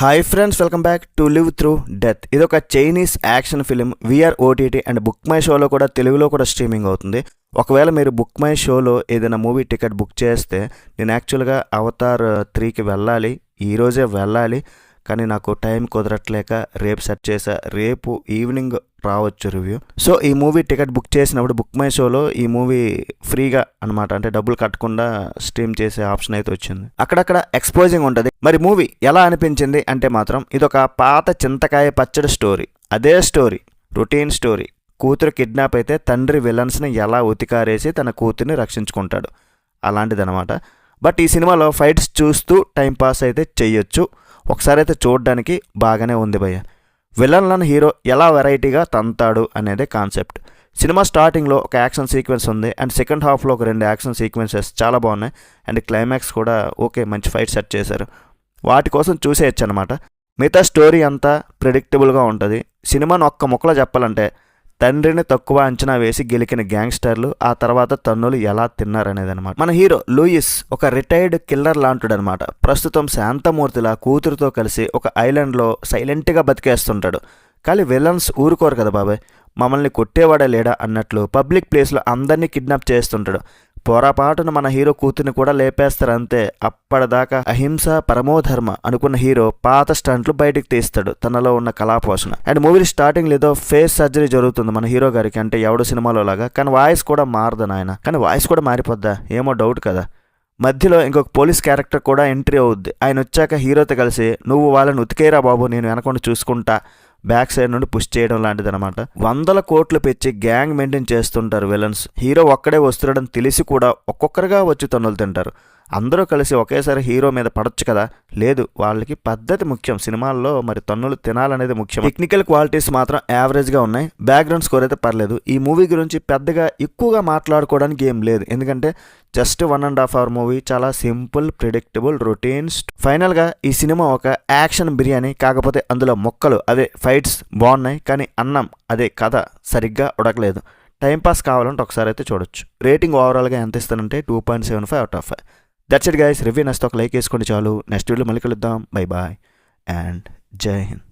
Hi friends, welcome back to live through death. ఇది ఒక Chinese action film. VR OTT and book my షోలో కూడా తెలుగులో కూడా స్ట్రీమింగ్ అవుతుంది. ఒకవేళ మీరు బుక్ మై షోలో ఏదైనా మూవీ టికెట్ బుక్ చేస్తే నేను యాక్చువల్గా అవతార్ 3కి వెళ్ళాలి, ఈరోజే వెళ్ళాలి, కానీ నాకు టైం కుదరట్లేక రేపు సెట్ చేసా. రేపు ఈవినింగ్ రావచ్చు రివ్యూ. సో ఈ మూవీ టికెట్ బుక్ చేసినప్పుడు బుక్ మై షోలో ఈ మూవీ ఫ్రీగా అనమాట, అంటే డబ్బులు కట్టకుండా స్ట్రీమ్ చేసే ఆప్షన్ అయితే వచ్చింది. అక్కడక్కడ ఎక్స్పోజింగ్ ఉంటుంది. మరి మూవీ ఎలా అనిపించింది అంటే మాత్రం ఇదొక పాత చింతకాయ పచ్చడి స్టోరీ. అదే స్టోరీ, రొటీన్ స్టోరీ. కూతురు కిడ్నాప్ అయితే తండ్రి విలన్స్ని ఎలా ఉతికారేసి తన కూతుర్ని రక్షించుకుంటాడు, అలాంటిదనమాట. బట్ ఈ సినిమాలో ఫైట్స్ చూస్తూ టైంపాస్ అయితే చెయ్యొచ్చు. ఒకసారి అయితే చూడడానికి బాగానే ఉంది భయ్య. విలన్లను హీరో ఎలా వెరైటీగా తంతాడు అనేదే కాన్సెప్ట్. సినిమా స్టార్టింగ్లో ఒక యాక్షన్ సీక్వెన్స్ ఉంది, అండ్ సెకండ్ హాఫ్లో ఒక 2 యాక్షన్ సీక్వెన్సెస్ చాలా బాగున్నాయి, అండ్ క్లైమాక్స్ కూడా ఓకే, మంచి ఫైట్ సెట్ చేశారు. వాటి కోసం చూసేయచ్చు అనమాట. మిగతా స్టోరీ అంతా ప్రిడిక్టబుల్గా ఉంటుంది. సినిమాను ఒక్క ముక్కలో చెప్పాలంటే తండ్రిని తక్కువ అంచనా వేసి గెలికిన గ్యాంగ్స్టర్లు ఆ తర్వాత తన్నులు ఎలా తిన్నారనేది అనమాట. మన హీరో లూయిస్ ఒక రిటైర్డ్ కిల్లర్ లాంటిడు అనమాట. ప్రస్తుతం శాంతమూర్తిలా కూతురుతో కలిసి ఒక ఐలాండ్లో సైలెంట్గా బతికేస్తుంటాడు. కానీ విలన్స్ ఊరుకోరు కదా బాబాయ్, మమ్మల్ని కొట్టేవాడే లేడా అన్నట్లు పబ్లిక్ ప్లేస్లో అందరినీ కిడ్నాప్ చేస్తుంటాడు. పొరపాటున మన హీరో కూతుర్ని కూడా లేపేస్తారు అంతే. అప్పటిదాకా అహింస పరమోధర్మ అనుకున్న హీరో పాత స్టంట్లు బయటకు తీస్తాడు తనలో ఉన్న కళాపోషణ. అండ్ మూవీ స్టార్టింగ్ లేదో ఫేస్ సర్జరీ జరుగుతుంది మన హీరో గారికి, అంటే ఎవడు సినిమాలో లాగా. కానీ వాయిస్ కూడా మారదు నాయన. కానీ వాయిస్ కూడా మారిపోద్దా ఏమో డౌట్ కదా. మధ్యలో ఇంకొక పోలీస్ క్యారెక్టర్ కూడా ఎంట్రీ అవుద్ది. ఆయన వచ్చాక హీరోతో కలిసి నువ్వు వాళ్ళని ఉతికేరా బాబు, నేను వెనకుండా చూసుకుంటా, బ్యాక్ సైడ్ నుండి పుష్ చేయడం లాంటిది అనమాట. 100 కోట్లు పెంచి గ్యాంగ్ మెయింటైన్ చేస్తుంటారు విలన్స్. హీరో ఒక్కడే వస్తున్నాడని తెలిసి కూడా ఒక్కొక్కరుగా వచ్చి తన్నులు తింటారు. అందరూ కలిసి ఒకేసారి హీరో మీద పడొచ్చు కదా, లేదు, వాళ్ళకి పద్ధతి ముఖ్యం. సినిమాల్లో మరి తన్నులు తినాలనేది ముఖ్యం. టెక్నికల్ క్వాలిటీస్ మాత్రం యావరేజ్గా ఉన్నాయి. బ్యాక్గ్రౌండ్ స్కోర్ అయితే పర్లేదు. ఈ మూవీ గురించి పెద్దగా ఎక్కువగా మాట్లాడుకోవడానికి ఏం లేదు, ఎందుకంటే జస్ట్ 1.5 hour మూవీ. చాలా సింపుల్, ప్రిడిక్టబుల్, రొటీన్స్. ఫైనల్గా ఈ సినిమా ఒక యాక్షన్ బిర్యానీ, కాకపోతే అందులో మొక్కలు అదే ఫైట్స్ బాగున్నాయి, కానీ అన్నం అదే కథ సరిగ్గా ఉడకలేదు. టైంపాస్ కావాలంటే ఒకసారి అయితే చూడొచ్చు. రేటింగ్ ఓవరాల్గా ఎంత ఇస్తానంటే 2.75 out of 5. That's it guys. Review నచ్చితే ఒక లైక్ వేసుకోండి చాలు. నెక్స్ట్ వీడియో మళ్ళీ కలుద్దాం. బై బాయ్ అండ్ జై హింద్.